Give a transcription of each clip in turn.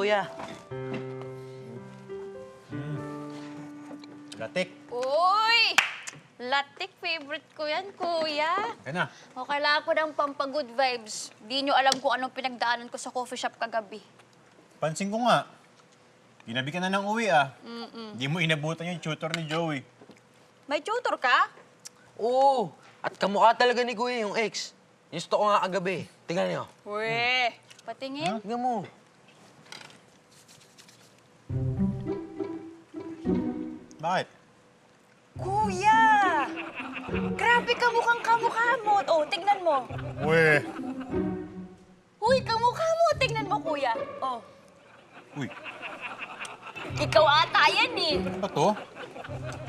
kuya. Latik. Uy! Latik, favorite ko yan, kuya. Kaya na. O, kailangan ko ng pampagood vibes. Di nyo alam kung anong pinagdaanan ko sa coffee shop kagabi. Pansin ko nga. Ginabi ka na ng uwi, ah. Hindi mo inabutan yung tutor ni Joey. May tutor ka? Oo. At kamukha talaga ni kuya yung ex. Gusto ko nga kagabi. Tingnan niyo. Uy! Patingin. Tingnan mo. Bakit? Kuya! Grabe kamukhang kamukha mo. Oh, tignan mo. Uy. Uy, kamukha mo. Tignan mo, kuya. Oh. Uy, Ikaw ata yan eh. ano ba to?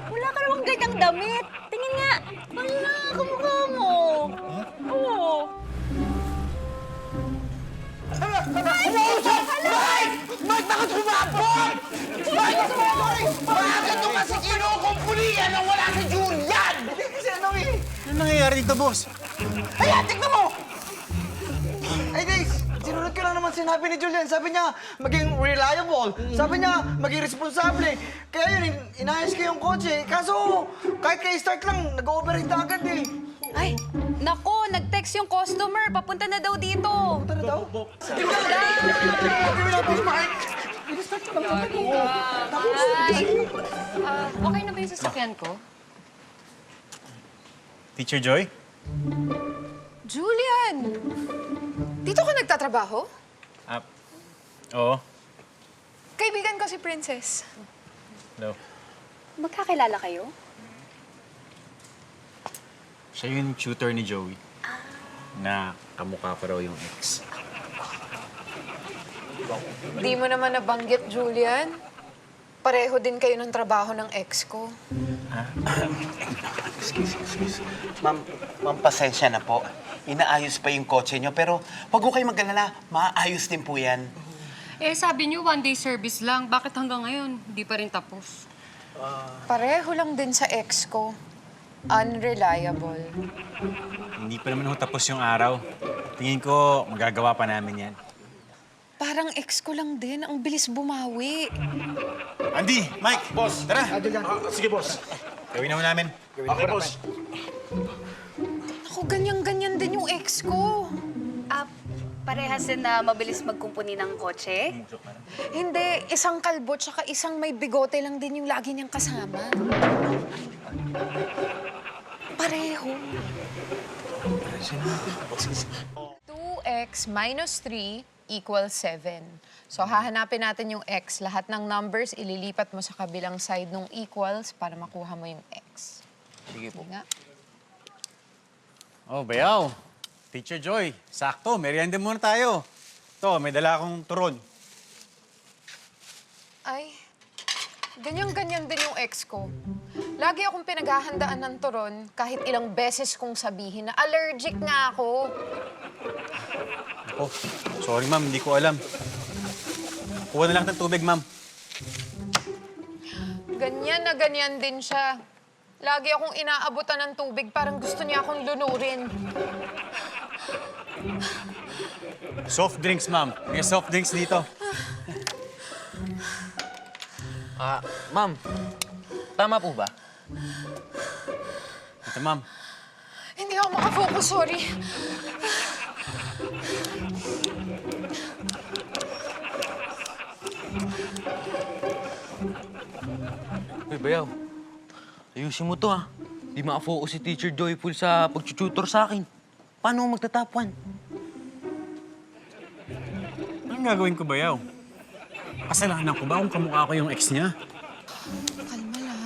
Wala ka namang ganyang damit. Tingin nga. Wala, kamukha mo. Oo. Umuusap! Mike! Mike, bakit humabot? Mike! Bakit nyo kasi kinukumpulihan nang wala si Julian? Kasi ano eh? Ano nangyayari dito, boss? Ayan, tignan mo! Ay guys, sinunod ko lang naman sinabi ni Julian. Sabi niya, maging reliable. Sabi niya, maging responsable. Kaya yun, inayos ko yung kotse. Kaso, kahit kay-start lang, nag-overheat na agad eh. Ay, nako, nag-text yung customer. Papunta na daw dito. Punta na daw. Tapos, Mike. Okay na ba yung sasakyan ko? Teacher Joy? Julian! Dito ka nagtatrabaho? Ah, oo. Kaibigan ko si Princess. Hello. Magkakilala kayo? Siya yung tutor ni Joey. Na kamukha pa raw yung ex. Di mo naman nabanggit, Julian. Pareho din kayo ng trabaho ng ex ko. Excuse. Ma'am, pasensya na po. Inaayos pa yung kotse nyo, pero wag ko kayo mag-alala. Maayos din po yan. Eh, sabi niyo one-day service lang. Bakit hanggang ngayon, hindi pa rin tapos? Pareho lang din sa ex ko. Unreliable. Hindi pa naman ako tapos yung araw. Tingin ko, magagawa pa namin yan. Parang ex ko lang din. Ang bilis bumawi. Andy! Mike! Boss! Tara! Sige, boss. Gawin na mo namin. Okay, boss. Ako, ganyan-ganyan din yung ex ko. Parehas din na mabilis magkumpuni ng kotse? Hindi, isang kalbo tsaka isang may bigote lang din yung lagi niyang kasama. Pareho. 2x minus 3 equals 7. So, hahanapin natin yung x. Lahat ng numbers, ililipat mo sa kabilang side ng equals para makuha mo yung x. Sige po. Nga. Oh, bayaw. Teacher Joy, sakto. Merienda muna tayo. Ito, may dala akong turon. Ay, ganyan-ganyan din yung ex ko. Lagi akong pinaghahandaan ng turon kahit ilang beses kong sabihin na allergic nga ako. Ako, sorry ma'am, hindi ko alam. Kuha na lang ng tubig, ma'am. Ganyan na ganyan din siya. Lagi akong inaabutan ng tubig, parang gusto niya akong lunurin. Soft drinks, ma'am. May soft drinks dito. Ma'am, tama po ba? Ito, ma'am. Hindi ako makafocus, sorry. Uy, bayaw. Ayusin mo to, ha. Di maka-focus si Teacher Joyful sa pag-tutor sa akin. Paano ako magta-top 1? Anong gagawin ko, bayaw? Kasalanan ko ba kung kamukha ko yung ex niya? Kalma lang.